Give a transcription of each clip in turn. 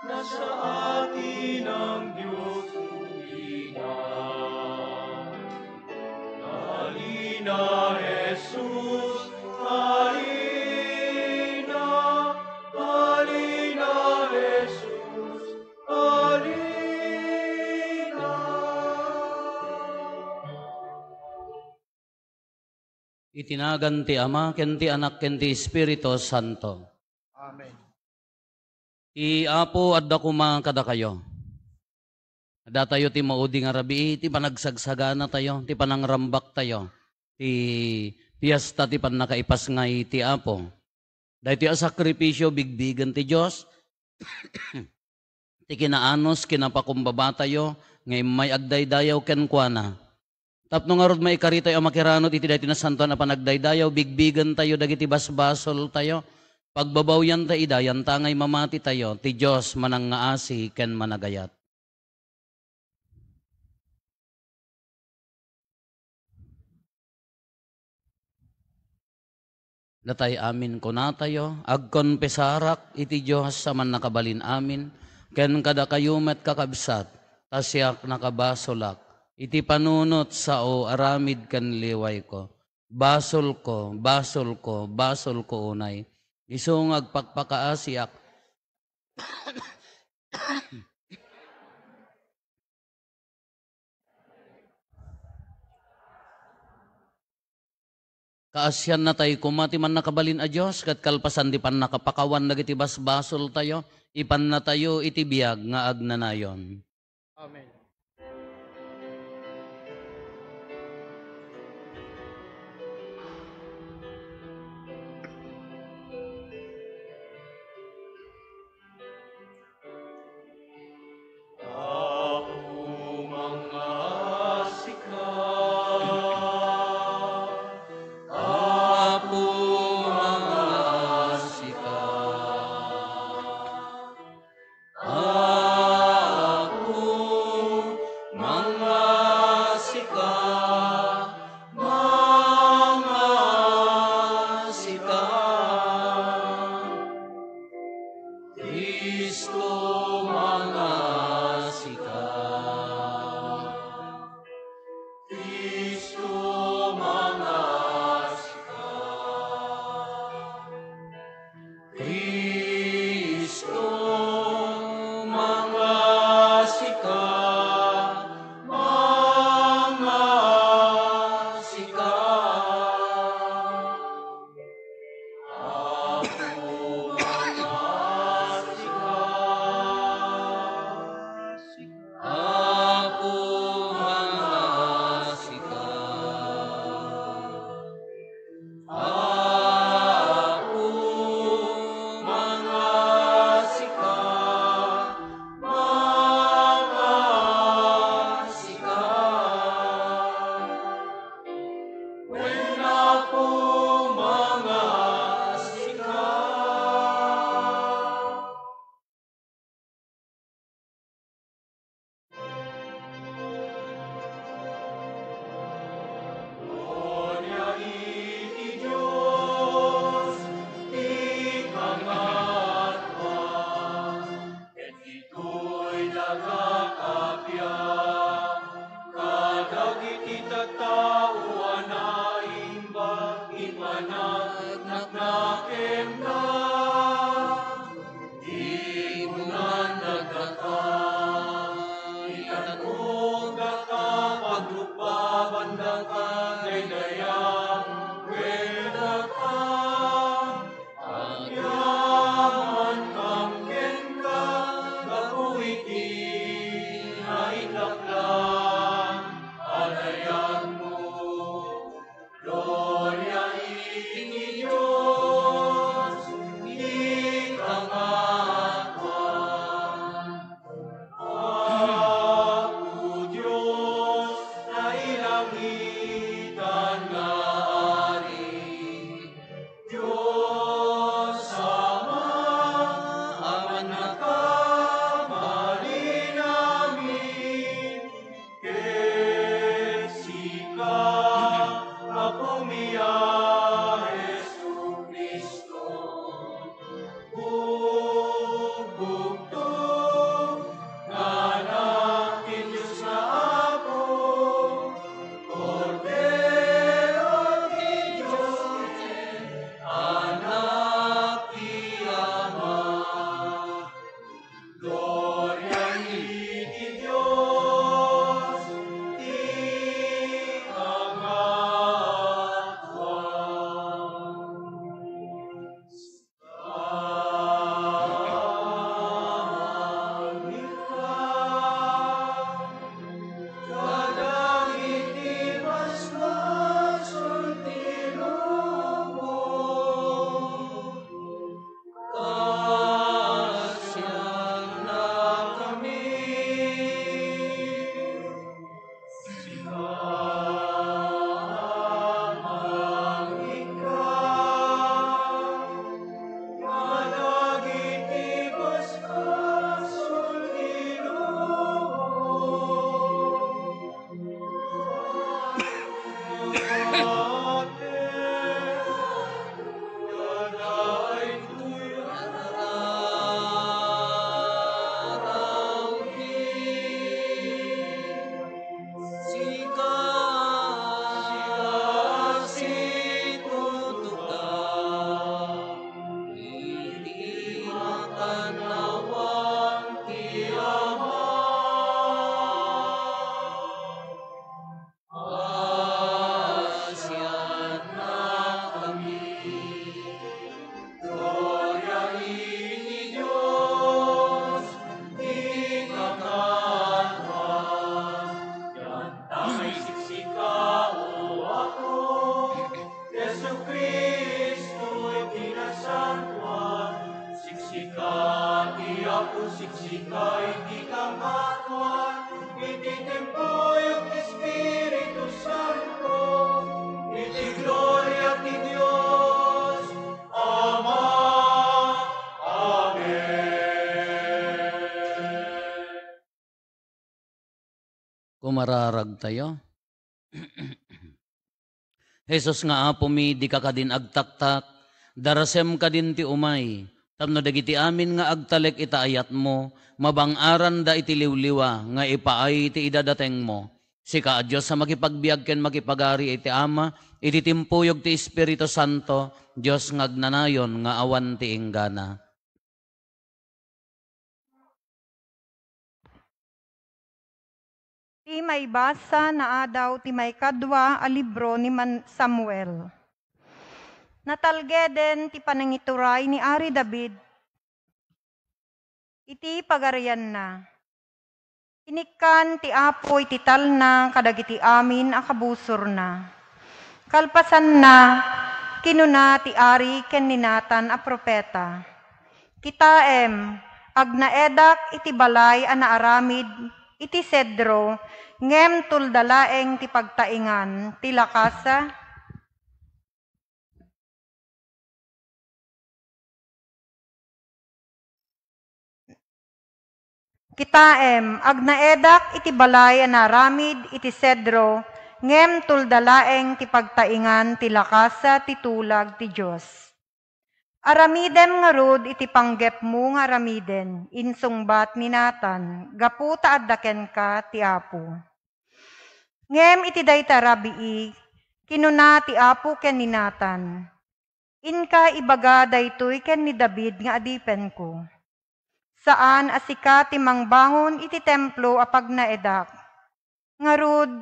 nasa atin ang Diyos Ina. Halina, Jesus, halina, halina, Jesus, halina. Itinagan ti Ama, ken ti Anak, ken ti Espiritu Santo. Amen. Ti Apo adda kuma kada kayo. Adda tayo ti maudi nga rabi, ti panagsagsagana tayo, ti panangrambak tayo. Ti piyesta ti panakaipas nga ti Apo. Dahil ti sakripisyo bigbigan ti Diyos, ti kinaanos, kinapakumbaba tayo, ngay may agdaydayaw ken kuana. Tapno nga rod may karita yung makiranot, iti dahil tinasantuan na panagdaydayaw, bigbigan tayo, dagiti basbasol tayo, pagbabawyan tayo, idayan tangay mamati tayo, ti Diyos manangaasi ken managayat. Datay amin ko na tayo, agkonpesarak, iti Diyos sa man nakabalin amin, ken kada kayumet kakabsat, tasyak nakabasolak, iti panunot sa o aramid kan liway ko. Basol ko, basol ko, basol ko unay. Isungag pagpakaasiak. Kaasyan na tayo kumati man nakabalin a Diyos, kat kalpasan di pan nakapakawan dagiti basbasol tayo, ipan na tayo iti biyag nga agnanayon. Amen. Apo siksika iti kamakwan, iti tempuyog ti Espiritu Santo, iti gloria ti Dios, Ama. Amen. Kumararag tayo. Jesus nga apo mi, di ka kadin agtaktak, darasem kadin ti umay, tapno dagiti amin nga agtalek itaayat mo, mabangaran da iti liwliwa, nga ipaay iti idadateng mo. Sika a Diyos sa makipagbiag ken makipagari iti Ama, iti timpuyog ti Espiritu Santo, Diyos ngagnanayon nga awan ti inggana. Ti may basa na adaw ti may kadwa a libro ni Samuel. Natalgeden ti panangituray ni Ari David, iti pagarian na. Inikkan ti Apo iti talna kadagiti amin a kabusor na. Kalpasan na, kinuna ti Ari ken ninatan a propeta. Kitaem, agnaedak iti balay a naaramid, iti sedro, ngem tuldalaeng ti pagtaingan, ti lakasa. Kitaem, agnaedak iti balay a naaramid, iti sedro, ngem tuldalaeng ti pagtaingan, ti lakasa, ti tulag, ti Diyos. Aramiden nga rod iti panggep mo nga aramiden, insungbat ni Natan, gaputa addaken ka ti Apo. Ngem iti dayta rabii, kinuna ti Apo ken ni Natan, inka ibaga daytoy ken ni David nga adipen ko. Saan asika ti mangbangon iti templo apag naedak. Nga rod,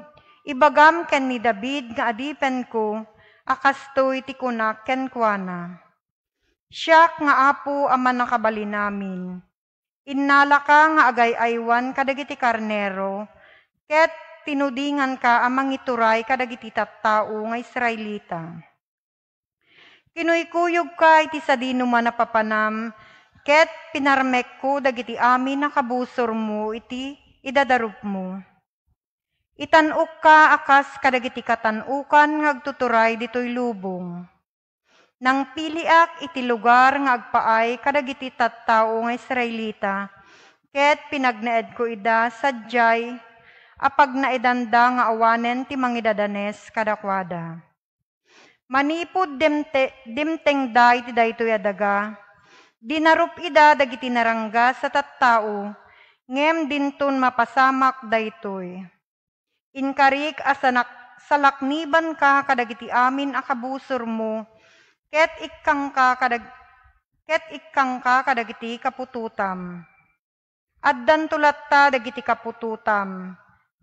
ibagam ken ni David nga adipen ko, akastoy ti kunak ken kuana. Siyak nga Apo aman nakabali namin. Innala ka nga agay-aywan kadagiti karnero, ket tinudingan ka amang ituray kadagiti tattao nga Israelita. Kinuykuyog ka iti sadino man napapanam, ket pinarmek ko dagiti amin na kabusor mo iti idadarup mo. Itanuk ka akas kadagiti katanukan nga agtuturay ditoy lubong. Nang piliak iti lugar nga agpaay kadagiti tattao nga Israelita, ket pinagnaed ko ida sadyay, apag naedanda nga awanen ti mangidadanes kadakwada. Manipod dimteng da iti daytoy adaga, dinarup ida dagiti narangga sa tattao, ngem dinton mapasamak daytoy. Inkarik asanak salakniban ka kadagiti amin a kabusor mo, ket ikkang ka kadagiti kapututam. Addan tulatta dagiti kapututam,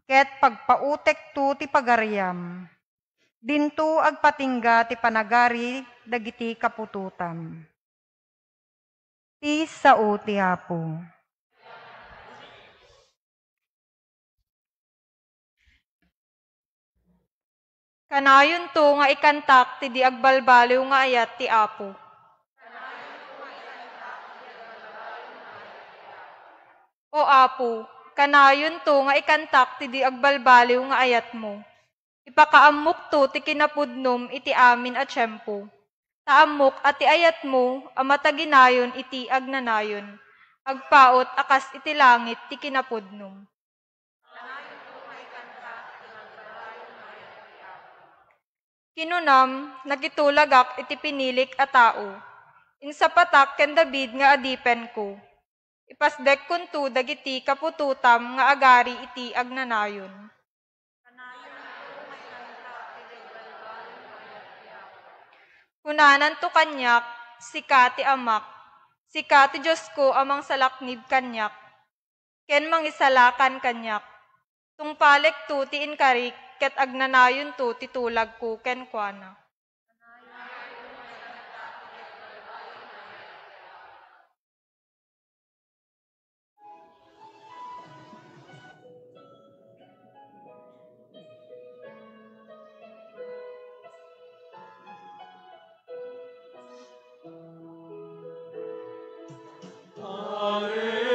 ket pagpautek tu ti pagariam. Dinto agpatingga ti panagari dagiti kapututam. Ti sao ti Apo. Kanayon to nga ikantak ti di agbalbaliw nga ayat ti Apo. O Apo, kanayon to nga ikantak ti di agbalbaliw nga ayat mo. Ipakaamok to ti kinapudnom iti amin at tiyempo. Taamok at ti ayat mo, amataginayon iti agnanayon. Agpaot akas iti langit ti kinapudnom. Kinunam, nagitulagak iti pinilik a tao. Insapatak ken David nga adipen ko. Ipasdek kunto dagiti kapututam nga agari iti agnanayon. Kunanan to kanyak, sika ti amak, sika ti Diyos ko amang salaknib kanyak, ken mangisalakan kanyak. Tungpalek to ti inkarik, ket agnanayon to ti tulag ko ken kuana. Alleluia.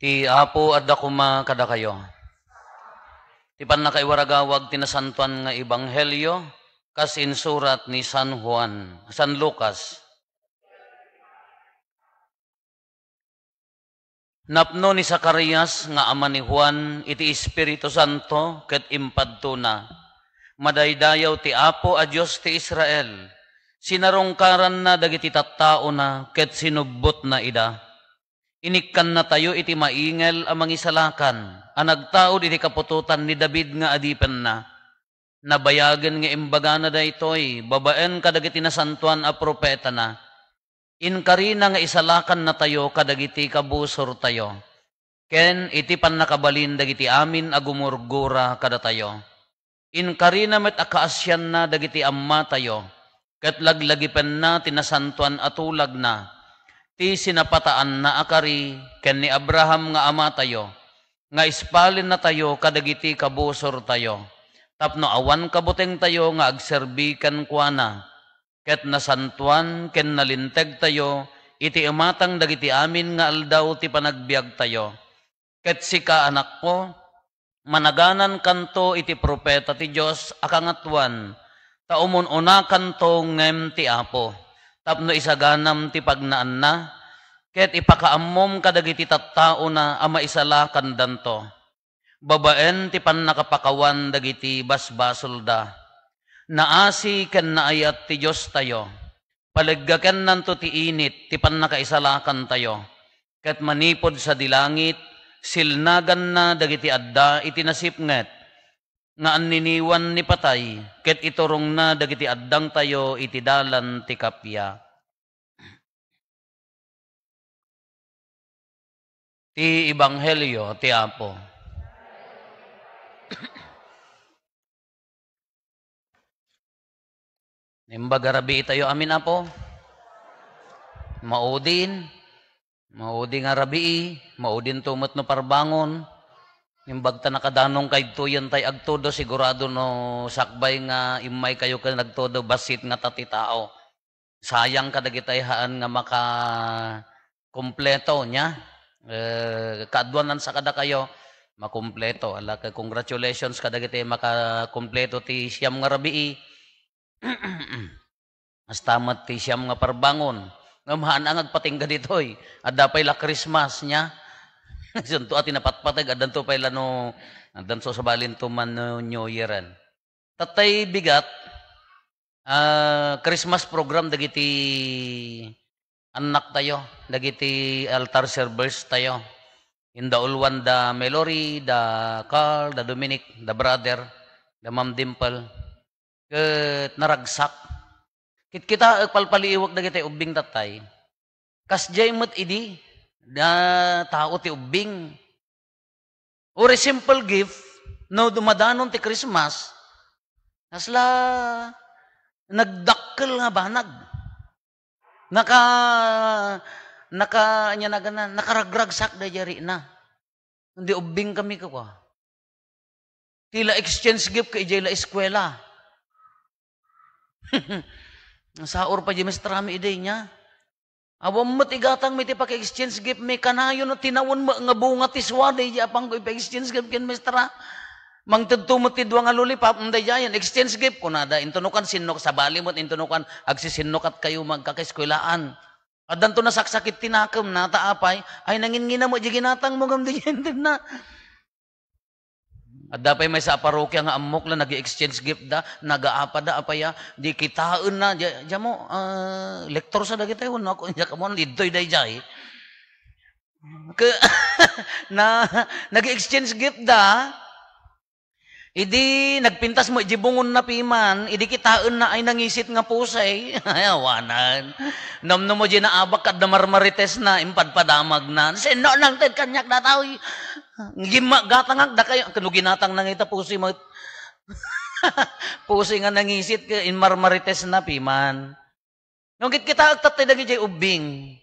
Ti Apo adda kuma kada kayo. Ti panakaiwaragawag tinasantuan nga ebanghelyo kas insurat ni San Lucas. Napno ni Zacarias nga ama ni Juan iti Espiritu Santo ket impadto na. Madaydayaw ti Apo a Dios ti Israel. Sinarongkaran na dagiti tattao na ket sinubbot na ida. Inikkan na tayo iti maingel a mangisalakan. Anagtaod iti kapututan ni David nga adipen na. Nabayagan nga imbaga na daytoy, babaen kadagiti nasantuan a propeta na. Inkarina nga isalakan na tayo kadagiti kabusor tayo. Ken iti pannakabalin dagiti amin agumurgura kada tayo. Inkarina met akaasyan na dagiti amma tayo. Ket laglagipen na tinasantuan atulag na. Ti sinapataan na akari ken ni Abraham nga ama tayo. Nga ispalin na tayo kadagiti kabusor tayo. Tapno awan kabuteng tayo nga agserbikan kuana. Ket nasantuan ken nalinteg tayo, iti umatang dagiti amin nga aldaw ti panagbiag tayo. Ket sika anak ko, managanan kanto iti propeta ti Dios akangatuan, ta umununa kanto ngem ti Apo. Tapno isaganam ti pagnaan na, ket ipakaammom kadagiti tattao na ama isalakan danto. Babaen ti pannakapakawan dagiti basbasol da. Naasi ken naayat ti Dios tayo. Paleggaken nanto ti init ti pannakaisalakan tayo. Ket manipod sa dilangit silnagan na dagiti adda iti nasipnget nga anniniwan ni patay ket iturong na dagiti addang tayo iti dalan ti kapya. Ti ebanghelyo ti Apo. Nimbagarabi tayo amin Apo. Maudin nga rabii, maudin tumot no parbangon. Nimbagta nakadanong kay tuyan tay agtodo sigurado no sakbay nga imay kayo ka nagtodo basit nga tati tao. Sayang kadagitay haan nga maka kompleto nya. Kaadwanan sa kada kayo makumpleto. Ala kay congratulations kadagitay maka kompleto ti siyam nga rabii. As tamat ti siyam nga parbangon. Ngamahan ang agpatingga ditoy. Adda pay la Christmas nya. Sunto ati napatpatag adanto pay la no adanto sa balin tuman no New Yearan. Tatay bigat Christmas program dagiti anak tayo, dagiti altar servers tayo. In the ulwan da Melory, da Carl, da Dominic, da brother, da Ma'am Dimple. Ket naragsak. Kit kita palpaliiwag dagiti ubing tatay. Kasjay met idi da tao ti ubing. Or a simple gift no dumadanon ti Christmas. Nasla nagdakkel nga banag. Nakaragragsak da jari na. Hindi ubing kami ko. Tila exchange gift kay jay la eskwela. Saor pa di mastrami iday niya. Awam mo tigatang may tipaka-exchange gift may kanayon no tinawon mo nga bunga tiswaday di apang ko ipa-exchange gift ken mestra. Mangtudto mo ti duwa nga lulipap unday jayan exchange gift kunada intunukan sinok sa bali mo intunukan agsisinok at kayo magkakaeskwelaan. Adan to nasaksakit tinakam na taapay ay nangingina mo di ginatang mo gam di na. At dapay may sa parokya nga amok la nag-exchange gift da, nagaapa da apaya, di kitaen na, diya mo, lektor sa dagiti, ako, diya ka mo, lidtoy day jay. Na, nag-exchange gift da, idi, nagpintas mo, jibungon na piman, idi kitaen na ay nangisit nga pusay, ayawanan. Namno mo di naabak at na marmarites na, impadpadamag na, sino nang ted kanyak na tao, gima gatangag da kayo kanu ginatang nang ita pusi mo pusi nga nangisit ka in marmarites na piman nung kita agtatay dagi jay ubing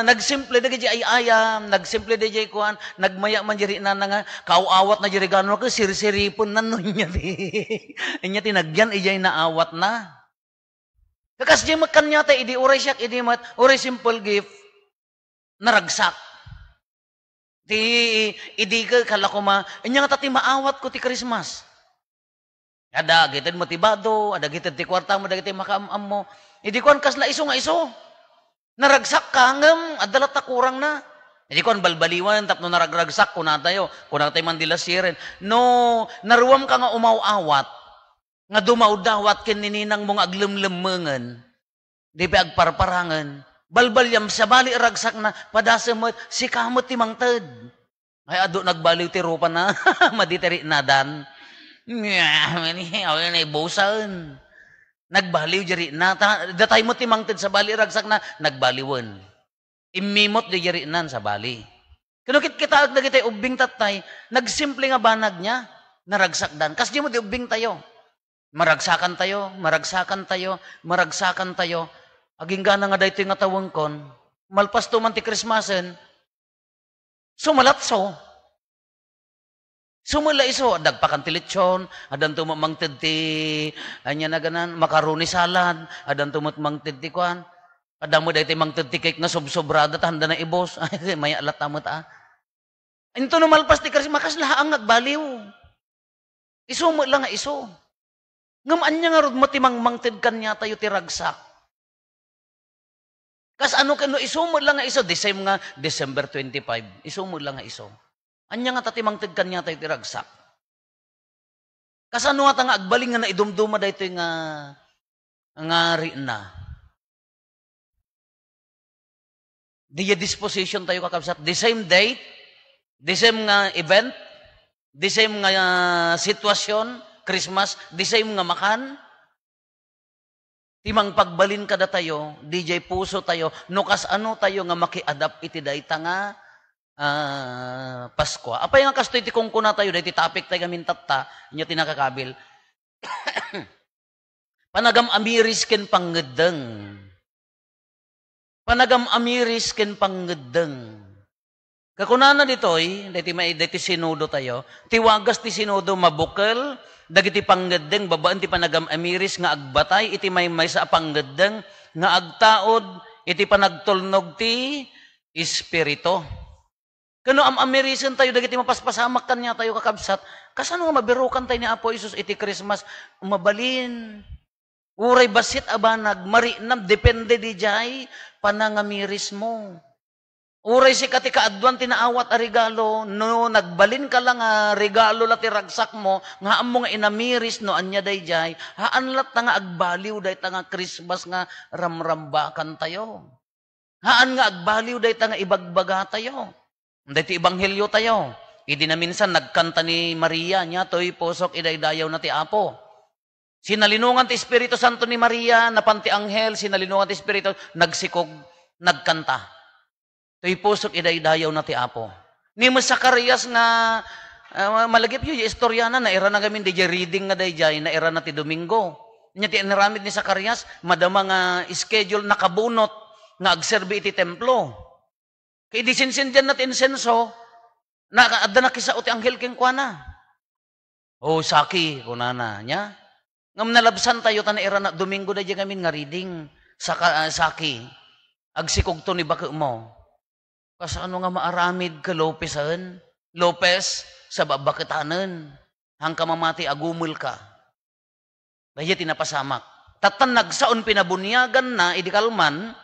nagsimple dagi jay ayam nagsimple dagi jay kuan nagmaya man jiri na nga kaawat na jiri gano ka sirsiripon nanon nya nya tinagyan ijay naawat na kakas jay makanya tay idi uray siyak idi mat uray simple gift naragsak. Ti idiga kala ko inya nga tati maawat ko ti Christmas. Ada gited mo ti bado, ada gited ti kwarta mo, ada gited makaamam mo. Idi kuan kasla iso nga iso. Naragsak ka ngem, adala ta kurang na. Idi kuan balbaliwan tapno naragragsak ko na tayo. Kuna tayo mandila siren. No, naruwam ka nga umawawat. Nga dumaw-dawat ken nininang mong aglemlemengen. Di pa agparparangan. Balbalyam sa bali ragsak na padasa mo si kamot ti mangted. Ay ado nagbaliw ti rupa na maditeri nadan. Awin na ibusan. Nagbaliw jari na datay mo ti mangted sa bali ragsak na nagbaliwan. Imimot di jari nan sa bali. Kunukit kita ag dagitay ubing tatay nagsimple nga banag niya naragsak dan. Kas di mo di ubing tayo. Maragsakan tayo, maragsakan tayo, maragsakan tayo. Aging gana nga dahito nga tawang kon, malpas to man ti Christmasen, sumalatso. Sumula iso, dagpakan ti lechon, adan tumamangted ti, anya na ganan, makaroni salad, adan tumamangted ti kwan, adan mo dahito mangted ti cake nga sobsobrada, tahanda na ibos, ay may alat tamot Ito no malpas ti Christmas, makaslaang nagbaliw. Iso mo lang nga iso. Ngamaan niya nga rod mo ti mangted kanya tayo ti ragsak. Kas ano kano isumod lang nga iso, the same nga December 25, isumod lang nga iso. Anya nga tatimang tidkan niya tayo tiragsak. Kas ano nga nga agbaling nga naidumduma dahito nga rin na. Diya disposition tayo kakabsat. The same date, the same nga event, the same nga sitwasyon, Christmas, the same nga makan. Timang pagbalin kada tayo, DJ puso tayo, nukas ano tayo nga maki-adapt iti dayta nga Pasko. Apay nga kasto iti kungkuna tayo, dahi topic tayo gamin tatta, niya tinakakabil. Panagam amiris ken panggedeng. Panagam amiris ken panggedeng. Kakunana ditoy, dahi sinudo tayo, tiwagas ti sinudo mabukal, dagiti panggedeng babaan ti panagam amiris nga agbatay iti may sa panggedeng nga agtaod iti panagtulnog ti espiritu. Kano amirisen tayo dagiti mapaspasamak kanya tayo kakabsat. Kasano nga mabirukan tayo ni Apo Isus iti Christmas umabalin. Uray basit abanag marinam depende di jay panangamiris mo. Uray si katika adwan tinaawat a regalo, no nagbalin ka lang regalo lati ragsak mo, nga amo nga inamiris no anya dayjay, haan lat nga agbaliw day nga Christmas nga ramrambakan tayo. Haan nga agbaliw day nga ibagbaga tayo. Dahiti ibanghelyo tayo. Idi na minsan nagkanta ni Maria niya, to'y posok idaydayaw na ti Apo. Sinalinungan ti Espiritu Santo ni Maria, napanti anghel, sinalinungan ti Espiritu, nagsikog, nagkanta. To'y pusok idaydayaw na ti Apo. Ni mo Zacarias nga malagip yung istorya na era na gamin di reading nga dayjay na era na ti Domingo. Nya ti naramid ni Zacarias madama nga schedule nakabunot nga agserbi iti templo. Kay di sinsindihan na ti insenso na adda na kisao ti anghel ken kuana. Oh saki kunana nya. Ngam nalabsan tayo tan era na Domingo dayjay gamin nga reading saki. Agsikog to ni baka mo. Kasi ano nga maaramid ka Lopez sa babakitanan, hangka mamati agumul ka. Dahil tinapasamak. Tatan nagsaon pinabunyagan na, idikalman,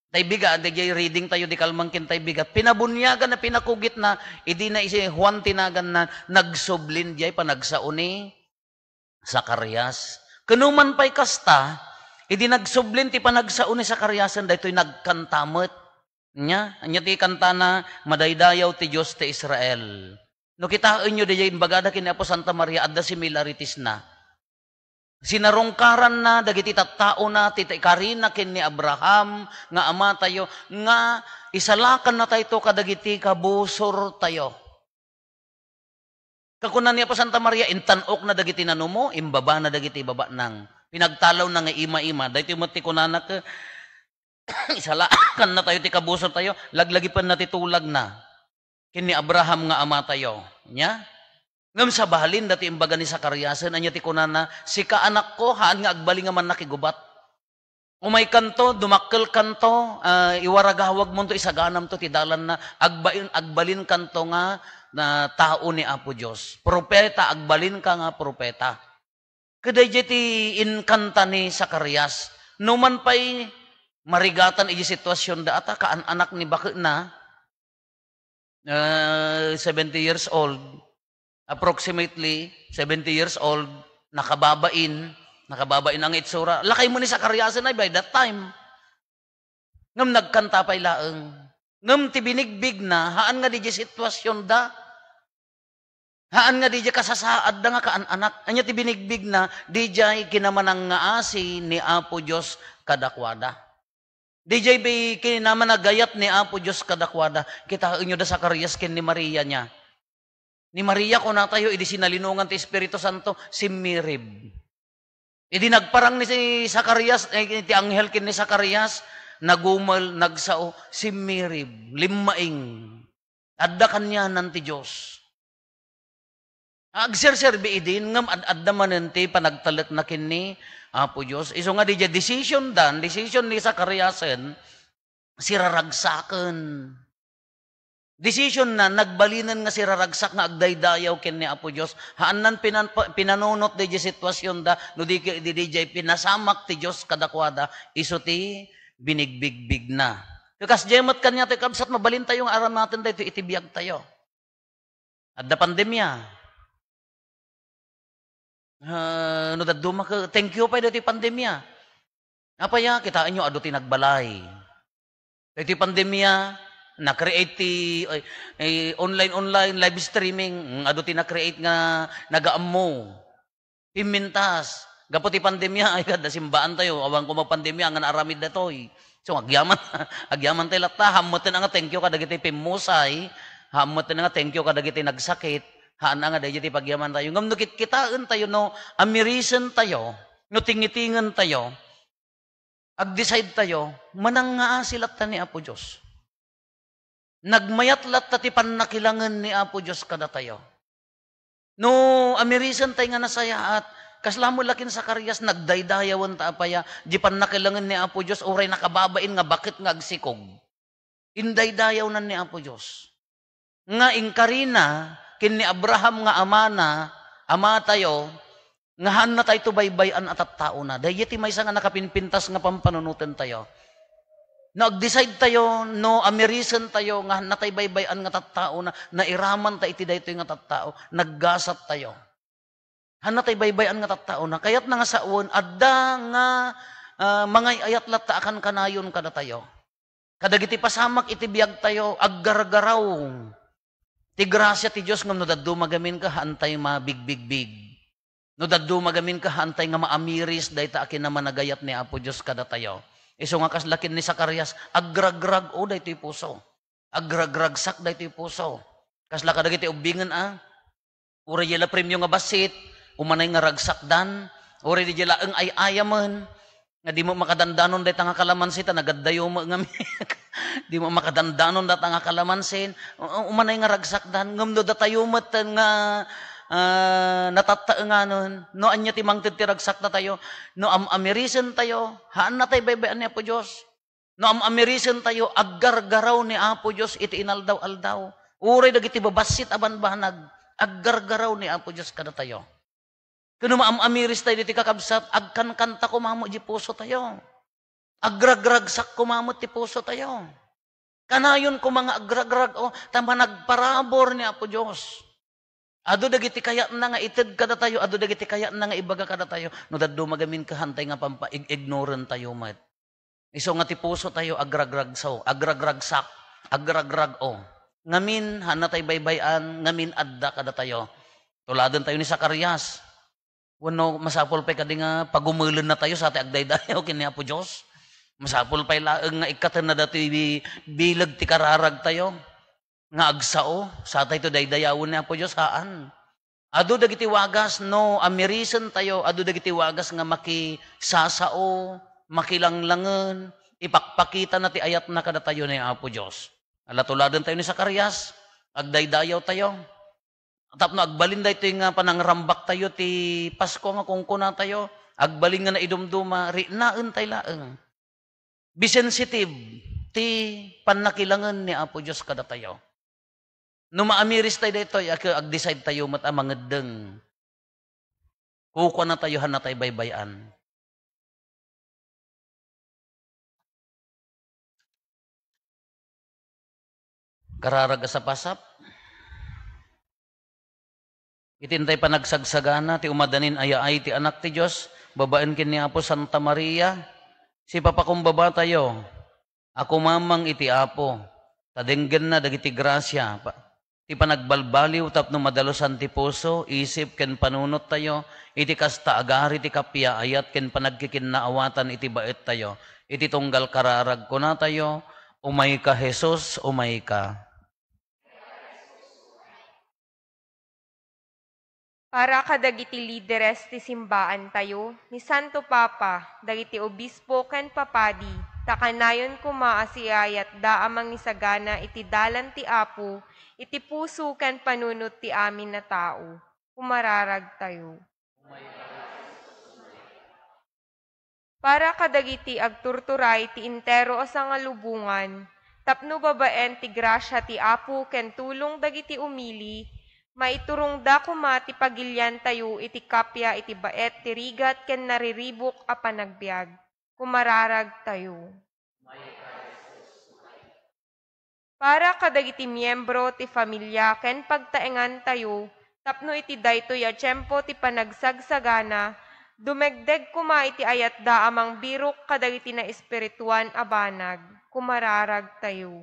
tay biga, dahil reading tayo di kalman kintay bigat, pinabunyagan na pinakugit na, idi na isi Juan tinagan na, nagsublin jay panagsaon ni Zacarias. Kanuman pa'y kasta, idi nagsublin ti panagsaon ni Zacariasan, dahil ito'y nagkantamot. Nya ti kanta na madaydayaw ti Diyos ti Israel. No kitaan nyo diya imbagada kini Apo Santa Maria adda similarities na. Sinarungkaran na dagiti tattao na ti karina kini Abraham nga ama tayo nga isalakan na tayo kadagiti kabusor tayo. Kakunan ni Apo Santa Maria intanok na dagiti nanumo imbaba na dagiti baba nang pinagtalaw na nga ima-ima daytoy mo ti kunana ka isalakan na tayo, ti kabusor tayo, laglagi pa natitulag na. Kini Abraham nga ama tayo. Nya? Ngam sa bahalin, dati imbaga ni Zacariasan, anya ti kunana, si kaanak ko, haan nga agbaling nga man nakigubat. Umay kanto, dumakkel kanto, iwaragahawag mo to isaganam to tidalan na agbalin kanto nga na tao ni Apo Dios. Propeta agbalin ka nga propeta. Kaday jeti inkanta ni Zacarias. Numan pa'y marigatan iji sitwasyon da ata kaan anak ni bakit na 70 years old, approximately 70 years old, nakababain ang itsura. Lakay mo ni Zacariasen ay by that time. Ngam nagkanta pa'y laeng. Ngam tibinigbig na, haan nga di sitwasyon da. Haan nga di kasasaad da nga kaan anak. Anya tibinigbig na, di kinamanang nga asi ni Apo Diyos kadakwada. Di bay kinaman gayat ni Apo Diyos kadakwada. Kita inyo da Zacarias kin ni Maria niya. Ni Maria ko na tayo, idi sinalinungan ti Espiritu Santo, si Mirib. Idi nagparang ni si Zacarias, ti anghel kin ni Zacarias, nagumal, nagsao, si Mirib, limaing. Adda kanya nanti Diyos. Agserserbi idin, ngam adda manenti, panagtalit na kini, Apo Diyos. Iso nga di decision ni Zacariasen, siraragsaken. Decision na, nagbalinan nga siraragsak nga agdaydayaw ken ni Apo Diyos. Haanan pinanunot di sitwasyon da, no di pinasamak ti Diyos kadakwada, iso ti binigbigbig na. Kakas jemot kanya ti kabsat, mabalin tayo nga aram natin dahito, itibiyag tayo. Adda pandemya. No daduma ka, thank you pa dito pandemya. Apaya, kitaan nyo, ado ti nagbalay. Dito pandemya, na-create ti online live streaming, ado ti na-create nga nagaammo. Pimintas. Gapo ti pandemya, ay kada simbaan tayo, awang ko magpandemya, nga naaramid na to. So, agyaman tayo lata, hamutin nga thank you kadagiti pimusay, hamutin nga thank you kadagiti nagsakit, haan nga dagiti pagyaman tayo. Ngam nukit kitaan tayo, no, amirisen tayo, no tingitingan tayo, ag-decide tayo, manang nga silat ta ni Apo Diyos. Nagmayatlat tati panakilangan ni Apo Diyos kada tayo. No, amirisen tayo nga nasaya at kaslamo lakin Zacarias, nagdaydayawan ta apaya, di panakilangan ni Apo Diyos, oray nakababain nga bakit nga agsikog. Indaydayaw na ni Apo Diyos. Nga ingkarina, kin ni Abraham nga ama tayo, nga han na tayo tubaybayan at tao na. Dahil yeti may isa nga nakapinpintas nga pampanunutan tayo. Nag-decide tayo, no, amirisen tayo, nga natay baybayan nga tattao na, nairaman tayo iti dayto nga tattao, naggasat tayo. Hanatay baybayan nga tattao na, kayat na nga saon, adda nga mga ayat lata akan kanayon kada tayo. Kadagiti pasamak iti biyag tayo, aggargaraw. Ti grasya ti Diyos, ngam no daddo magamin ka, hantay mabigbig-big. No daddo magamin ka, hantay nga maamiris, dayta akin naman nagayat ni Apo Diyos kada tayo. Iso nga kaslakin ni Zacarias, agragrag o daytoy puso. Agragragsak daytoy puso. Kasla kadagiti ubingan Uri yela premyo nga basit, umanay nga ragsakdan, uri di yela ang ayaman, nga di mo makadandanon dayta nga kalamansin, nagadayo mo nga di mo makadandanon dayta nga kalamansin, umanay nga ragsakdan, ngamdo datayo mo nga natataenganon, no anya timang titiragsak na tayo, no amirisen tayo, haan na tayo baybayan ni Apo Diyos. No amirisen tayo, aggargaraw ni Apo Diyos, iti inaldaw-aldaw. Uray dagiti babasit aban banag, aggargaraw ni Apo Diyos kada tayo. Kuno maamiris tayo diti kakabsat, agkankanta kumamo di puso tayo. Agragragsak kumamo ti puso tayo. Kanayon ko mga agragrag, tama nagparabor ni Apo Diyos. Ado dagiti kaya na nga ited kada tayo, ado dagiti kaya na nga ibaga kada tayo, no daddo magamin ka hantay nga ignorant tayo mat. Iso nga ti puso tayo agragragsaw, agragragsak, agragrag-o. Ngamin hanatay baybayan, ngamin adda kada tayo. Tuladan tayo ni Zacarias. Wano masapol pa kadi nga pagumulan na tayo sa ati agdaydayaw kini Apo Diyos. Masapol pa laeng nga ikatan na dati bilag ti kararag tayo. Nga agsao, sa tayo daydayawon niya po Diyos, haan. Ado dagiti wagas, no, amirisen tayo, ado dagiti wagas nga makisasao, makilanglangan, ipakpakita na ti ayat na kada tayo ni Apo Diyos. Alatuladan tayo ni Zacarias, agdaydayaw tayo. Tapno agbalin da ito nga panangrambak tayo, ti Pasko nga kung kuna tayo, agbalin nga na idumduma, rinaan tayo laeng. Be sensitive ti panakilangan ni Apo Diyos kada tayo. No maamiris tayo dito, ag-decide tayo mangedeng. Kukuha na tayo, na tayo baybayan. Kararag sa pasap. Itintay pa nagsagsagana, ti umadanin ayaay ti anak ti Diyos, babaen kin ni Apo Santa Maria, si papakumbaba tayo, ako mamang iti Apo, tadenggen na dagiti grasya, ti panagbalbaliw tapno madalosan ti puso, isip ken panunot tayo, iti kasta agari ti kapya, ayat ken panagkikinnaawatan iti bait tayo, iti tunggal kararag ko na tayo, umay ka Jesus, umay ka. Para kadagiti lideres ti simbaan tayo, ni Santo Papa, dagiti obispo ken papadi, takanayon kumaasiayat daamang isagana iti dalan ti Apo, iti puso ken panunot ti amin na tao. Kumararag tayo. Para kadagiti agturturay ti intero asa nga lubungan, tapno babaen ti grasya ti Apo ken tulong dagiti umili, maiturong da kuma ti pagilyan tayo iti kapya iti baet ti rigat ken nariribok a panagbiag. Kumararag tayo. Para kadagiti miyembro ti familia ken pagtaengan tayo, tapno iti daytoy a tiyempo ti panagsagsagana, dumegdeg kuma iti ayat da amang birok kadagiti na espirituan a banag. Kumararag tayo.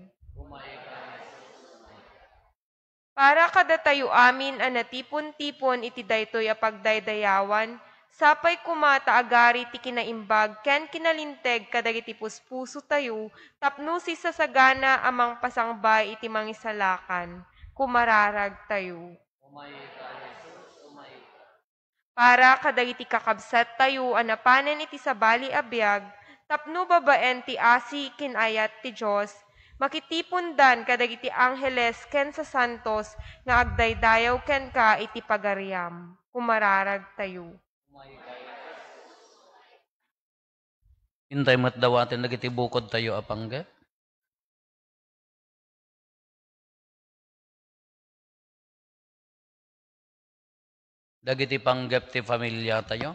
Para kada tayo amin a natipon-tipon iti daytoy a pagdaydayawan, sapay kumata agari ti kinaimbag ken kinalinteg kadagiti puspuso tayo, tapno si sasagana amang pasangbay iti mangisalakan. Kumararag tayo. Para kadagiti kakabsat tayo anapanen iti sabali a biag, tapno babaen ti asi kinayat ti Diyos, makitipundan kadagiti angheles ken sa santos nga agdaydayaw ken ka iti pagariam. Kumararag tayo. Hintay mo't dawatin dagiti bukod tayo apangga. Dagiti panggap ti pamilya tayo.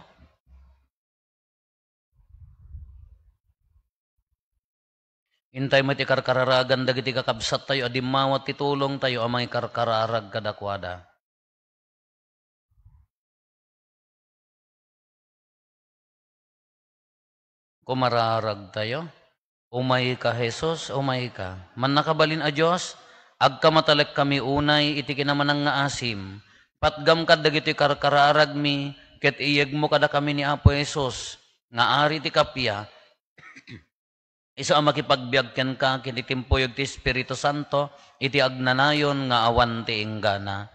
Hintay mo't ikarkararagan dagiti kakabsat tayo, adimawat ti tulong tayo amang ikarkararag kadakwada. Kumararag tayo. Umay ka Jesus, umay ka. Man nakabalin a Diyos, agkamatalek kami unay, iti kinamanang nga asim. Patgam kad dagiti karkararag mi, ket iyeg mo kada kami ni Apo Jesus, nga ari ti kapya, iso ang makipagbiag ken ka, kinitimpoyog ti Espiritu Santo, iti agnanayon nga awan ti inggana.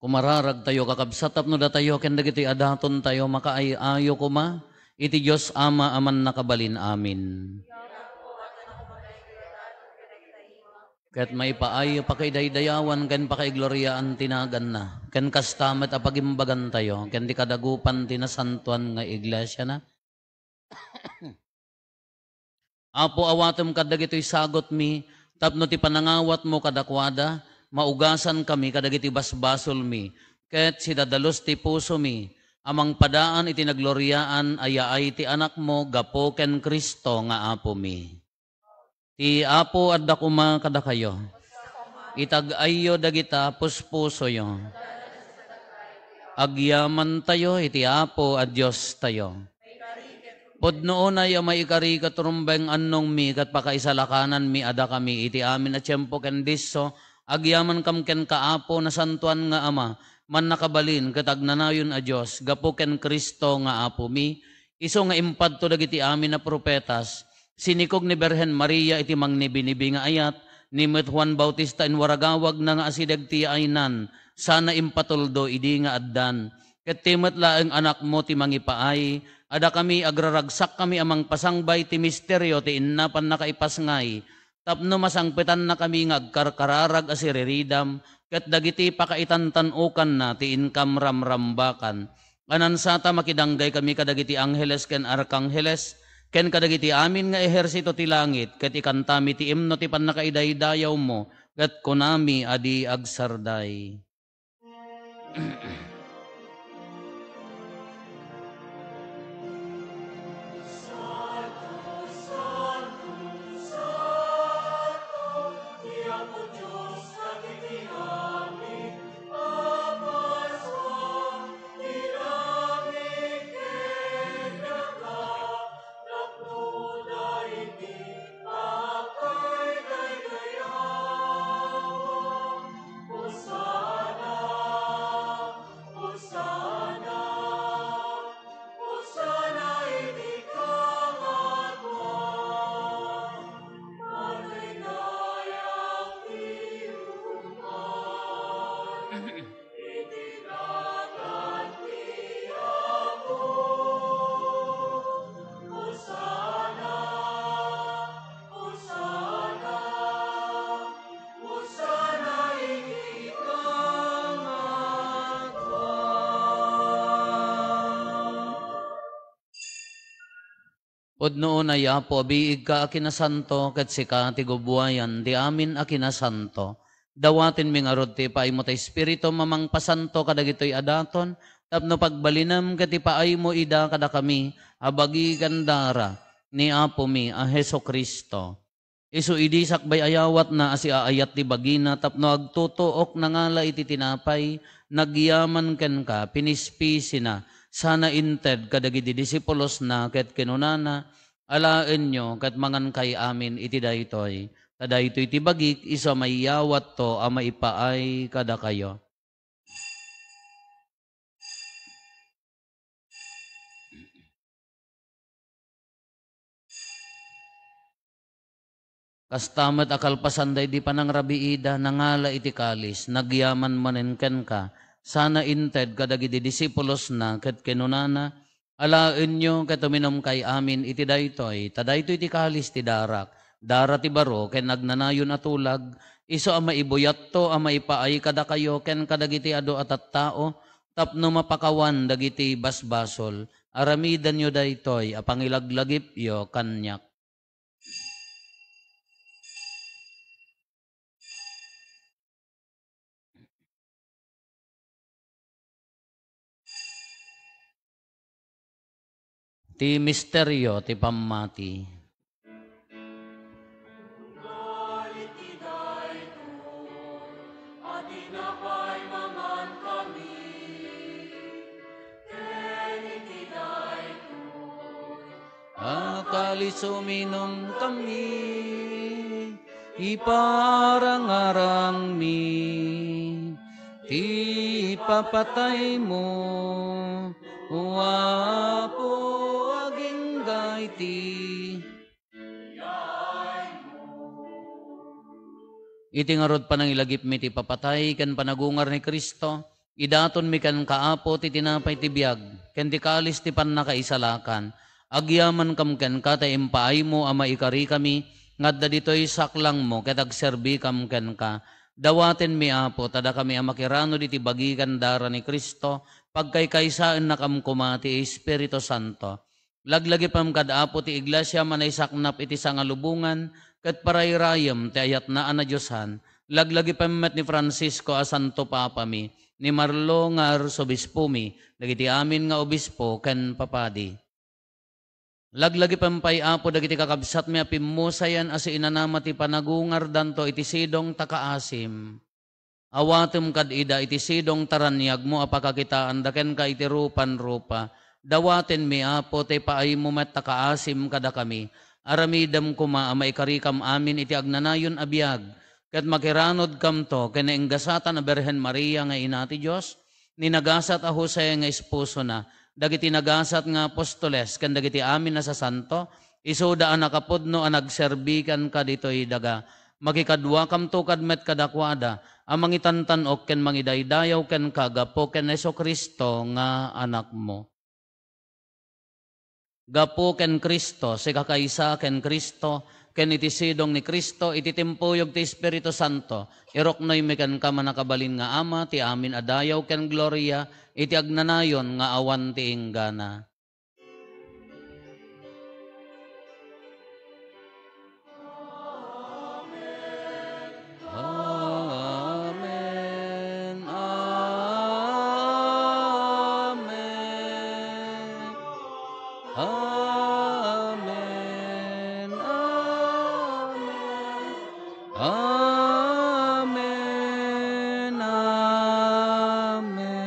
Pumararag tayo kakabsat tapno da tayo ken dagiti adaton tayo makaayo kuma iti Dios Ama aman nakabalin amin. Ket may paayo pakidaydayawan ken pakigloryaan tinagan na. Ken kastamet a pagimbagan tayo ken di kadagupan tinasantuan nga iglesia na. Apo awatem kadagitoy sagot mi tapno ti panangawat mo kadakwada maugasan kami kadagiti basbasol mi ket sidadalos ti puso mi amang padaan iti nagloryaan ayaay ti anak mo gapo ken Kristo nga apo mi. Ti apo adda kuma kada kayo. Itag-ayo dagita puspuso yo. Agyaman tayo iti apo at Diyos tayo. Podnoon ay maikari katurumbeng annong mi kat pakaisalakanan mi ada kami iti amin at tiyempo ken disso agyaman kam ken kaapo na santuan nga ama man nakabalin ket agnanayon a Dios gapo ken Kristo nga apo mi iso nga impadto dagiti amin na propetas sinikog ni Berhen Maria iti mangnibinibi nga ayat ni met Juan Bautista in waragawag na nga asideg ti aynan sana impatuldo idi nga addan ket timet laeng anak mo ti mangipaay ada kami agraragsak kami amang pasangbay ti misteryo ti innapan nakaipasngay tapno masangpetan na kami nga agkarkararag asiriridam ket dagiti pakaitantanukan na ti inkam ramrambakan anansata makidanggay kami kadagiti angheles ken arkangheles ken kadagiti amin nga ehersito ti langit ket ikantami ti imno ti pannakaidaydayaw mo ket kunami adi agsarday. Podnoon ay apo, biig ka akinasanto, ket sika ti gubuayan, di amin akinasanto. Dawatin mi nga rod ti paay mo ta Espiritu mamang pasanto kadagitoy adaton, tapno pagbalinam ket ti paay mo ida kada kami, abagi gandara, ni apo mi, a Heso Kristo. Isu idi sakbay ayawat na asi aayat ti bagina, tapno agtutuok na ngala iti tinapay, nagyaman ken ka, pinispisi na, sana inted kadagiti disipulos na ket kinunana alaen nyo ket mangan kay amin iti daytoy kadaytoy ti bagik iso maiyawat to a maipaay kada kayo. Kastamet akalpasanday di panangrabiida nangala iti kalis nagyaman manen ken ka sana inted kadagiti disipulos na ket kinunana alaen nyo ket uminom kay amin iti daytoy tadaytoy ti kalis ti darak dara ti baro ken nagnanayon atulag iso a maibuyat to a maipaay kada kayo ken kadagiti adu at tao tapno mapakawan dagiti basbasol aramidan nyo daytoy a pangilaglagip yo kanyak. Ti misteryo ti pammati. Akalis uminom kami, iparangarang mi, ti papatay mo, uwapo aging gaiti. Iti nga rod panangilagip mi ti papatay ken panagungar ni Kristo, Idaton mi kan kaapo ti tinapay ti biyag, ken ti kalis ti pannakaisalakan. Agyaman kam ken kata impaay mo ama ikari kami, ngadda ditoy saklang mo, ket agserbi kam ken ka. Dawaten mi apo, tada kami amakirano di ti bagigan dara ni Kristo, pagkaykaysaan na kam kumati Espiritu Santo. Laglagi pam kad apo ti iglesia manay saknap iti sangalubungan, ket parayrayam ti ayat na ana Diyosan. Laglagi pamet ni Francisco a Santo Papa mi, ni Marlo nga arsobispo mi, dagiti amin nga obispo ken papadi. Laglagi pampay apo dagiti kakabsat mi apimusayan as inanama ti panagungar danto iti sidong takaasim. Awatem kad ida iti sidong taranyag mo apakakitaan daken ka iti rupan-rupa. Dawaten mi apo ti paay mo met takaasim kada kami. Aramidam kuma amay karikam amin iti agnanayon abiyag. Ket makiranod kam to ken enggasatan a Berhen Maria nga ina ti Dios, ninagasat a Jose nga esposo na, dagiti nagasat nga apostoles ken dagiti amin na sa santo, isuda a nakapudno a nagserbikan ka ditoy daga. Makikadwa kam to kadmet kadakwada, a mangitantanok ken mangidaydayaw ken kagapo ken Jesucristo nga anak mo. Gapo ken Kristo, si kakaysa ken Kristo, ken iti sidong ni Kristo, iti timpuyog ti Espiritu Santo, iroknoy mi ken ka manakabalin nga ama, ti amin adayaw ken gloria, iti agnanayon nga awan ti inggana. Amen. Amen. Amen. Amen. Amen. Amen.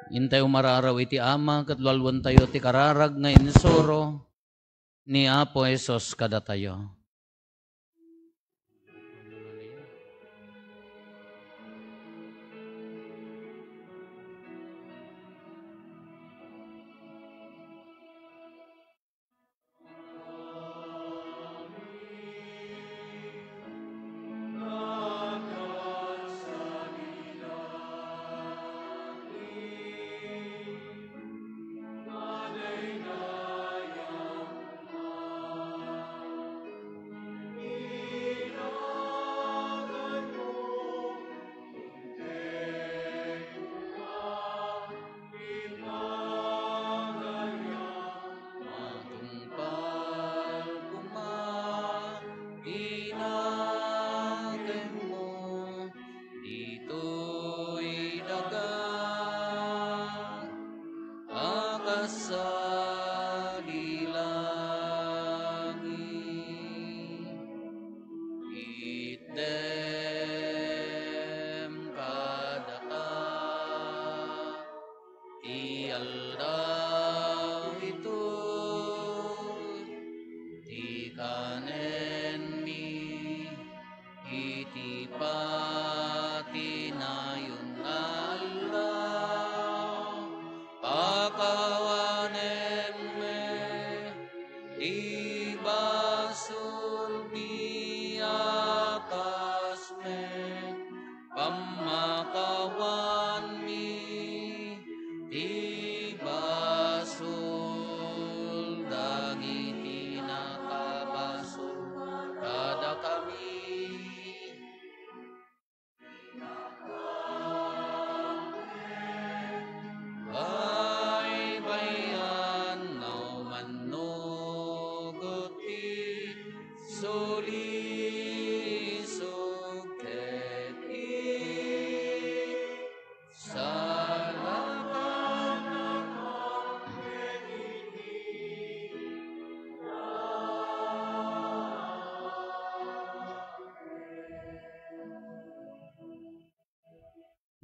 Intay umararaw iti ama ket lalwan tayo ti kararag nga insuro ni Apo Hesus kada tayo.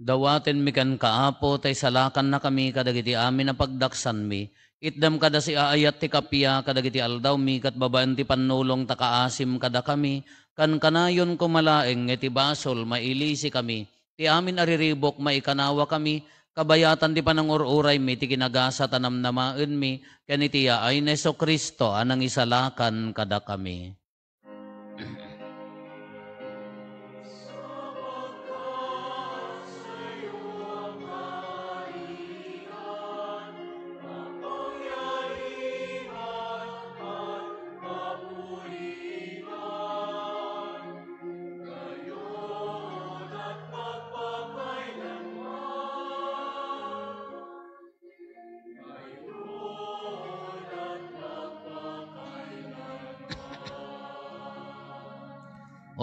Dawaten mi kan kaapo, tay salakan na kami kadagiti amin na pagdaksan mi. Itdam kada si aayat ti kapya kadagiti aldaw mi kat babaan ti panulong takaasim kada kami. Kan kanayon kumalaeng iti basol mailisi kami. Ti amin ariribok maikanawa kami. Kabayatan ti panangururay mi ti kinagasa tanamnamaen mi. Ken iti ay na Jesucristo anang isalakan kada kami.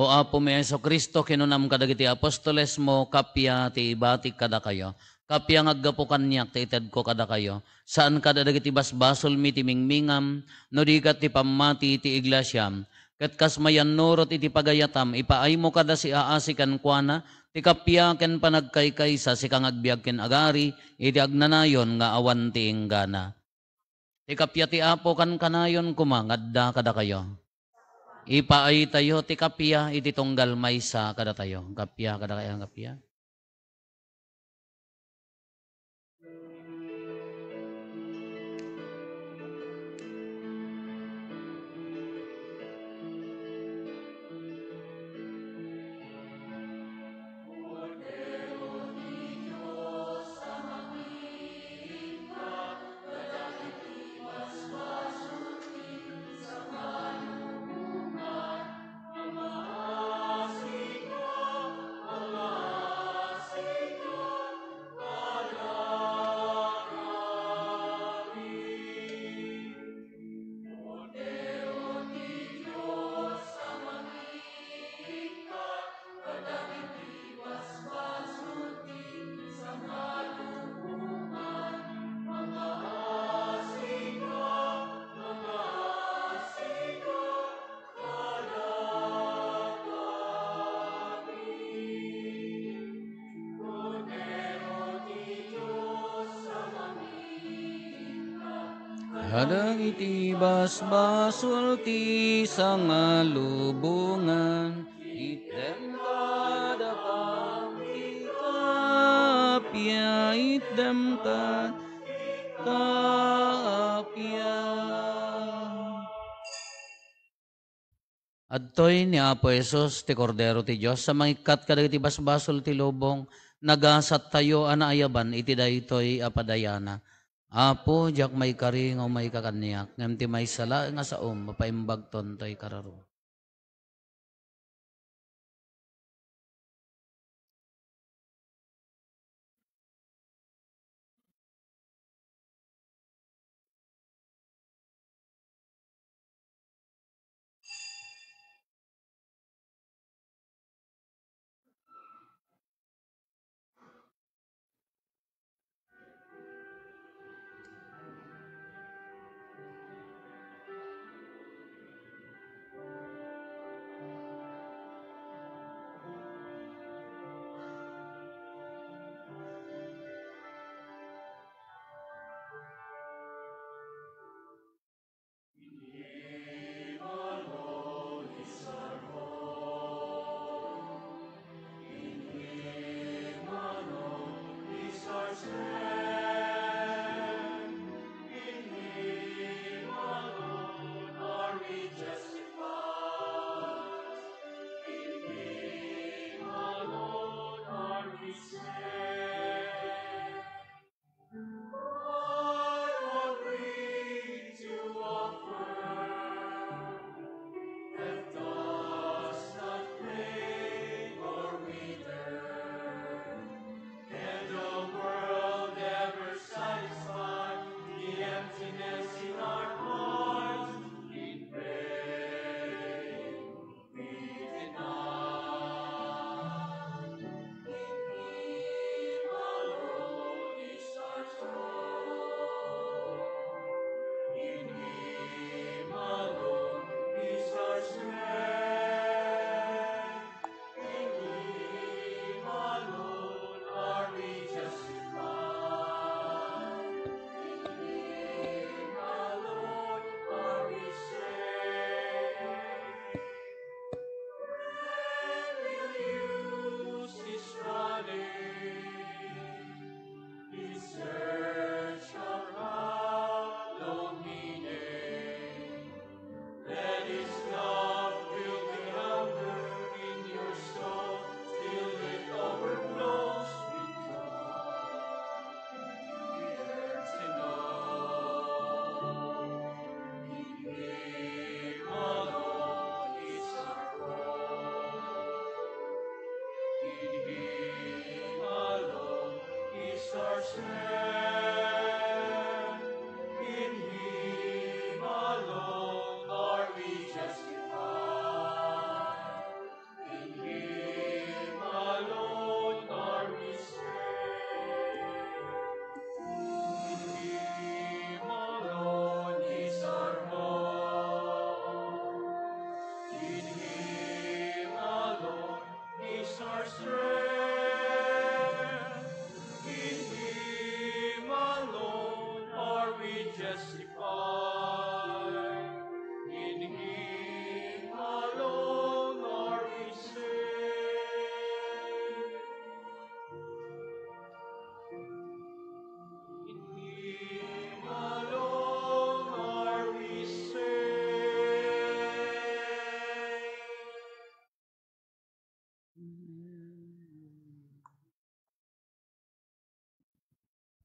O Apo mi Heso Kristo, kinunam kadagiti apostoles mo, kapya ti ibatik kada kayo. Kapya ngaggapo kanyak, ti ited ko kada kayo. Saan kada dagiti basbasol mi ti mingmingam, no dikat ti pamati ti iglesyam. Ket kas mayan nurot iti pagayatam, ipaay mo kada si aasikan kuana, ti kapya ken panagkaykaysa si kang agbiag ken agari, iti agnanayon nga awan ti inggana. Ti kapya ti Apo kan kanayon kumangadda kada kayo. Ipaay tayo ti kapya iti tunggal maysa kada tayo. Kapya kada kayo kapya. Hadang iti basbasol ti sangalubungan, item kada ti kapya, item kapya. Adtoy ni Apo Jesus ti Kordero ti Dios sa mangikat kadagiti basbasol ti lubong, nagasat tayo anaayaban iti daytoy apadayana. Apo, jak may karing o may kakaniyak, ngam ti may sala nga sa mapaimbag tontoy kararo.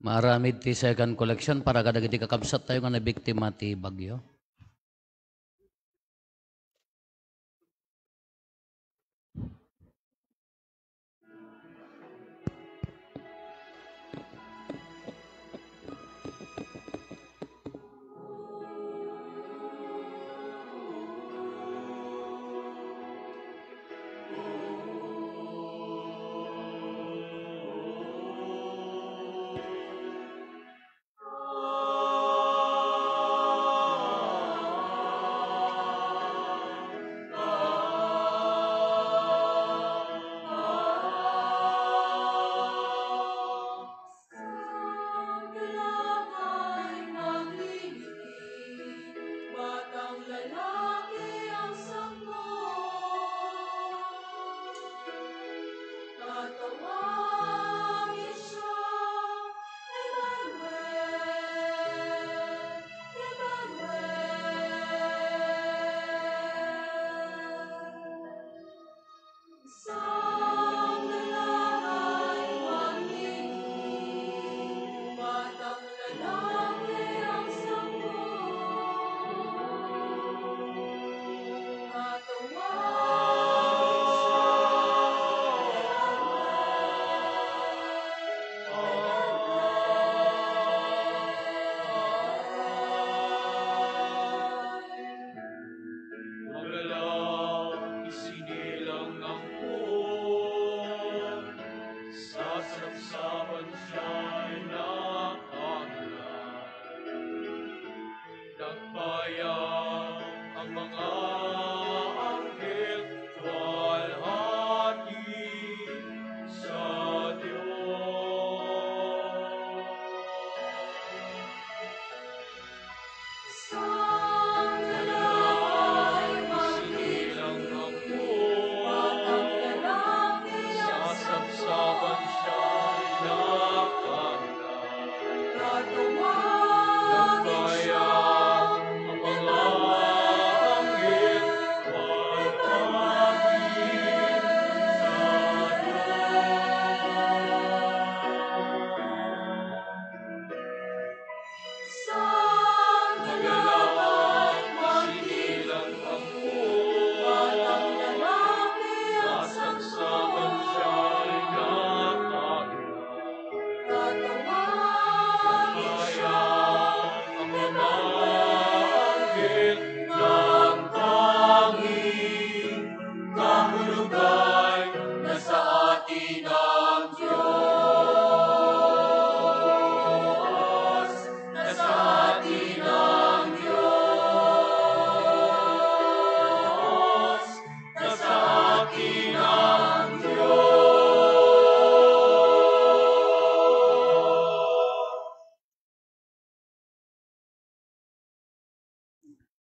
Maaramid ti second collection para kadagiti kakabsat tayo nga na biktima ti bagyo.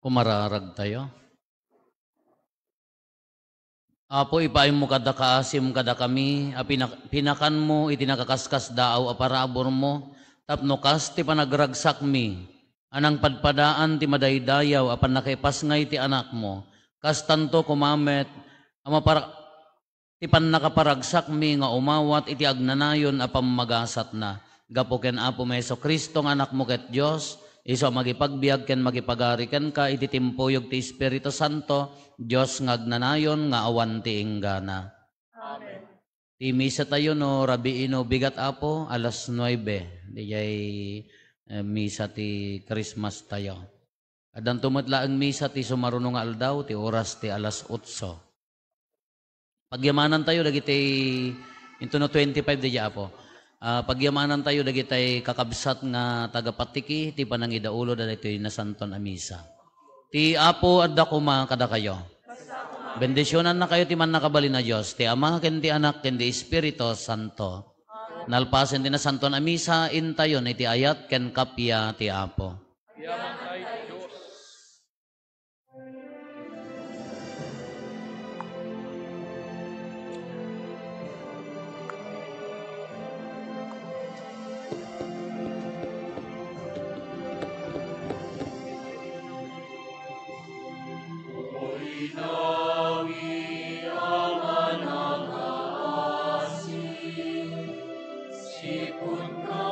Kumararag tayo. Apo, ipaim mo kada kaasim kada kami, pinakan mo, itinakakaskas daaw aparabor mo, tapno kas ti panagragsak mi, anang padpadaan ti madaydayaw, apan nakipasngay ti anak mo, kas tanto kumamet, ti pan nakaparagsak mi nga umawat iti agnanayon apam magasat na. Gapo ken Apo Meso Kristo nga anak mo ket Dios, iso magipagbiag ken magipagari ken ka iti timpuyog ti Espiritu Santo, Dios nga agnanayon nga awan ti inggana. Amen. Ti misa tayo no rabiino bigat Apo alas 9. Dijay misa ti Christmas tayo. Adan tumetla ang misa ti sumaruno nga aldaw ti oras ti alas 8. Pagyamanan tayo dagiti into no 25 di Apo. Pagyamanan tayo dagiti kakabsat nga tagapatiki ti panangidaulo dagiti na santon a misa. Ti Apo adda kuma kada kayo. Bendisyonan na kayo ti man nakabalin na Dios, ti Ama ken ti Anak ken ti Espiritu Santo. Nalpasen ti na santon a misa intayon iti ayat ken kapya ti Apo. Yaman tayo Diyos. Sipun ka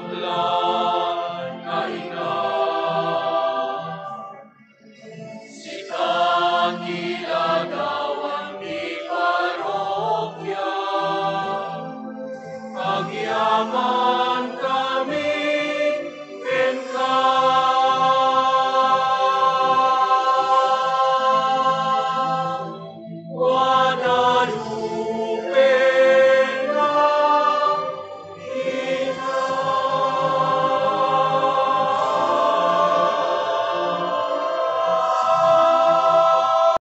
Agla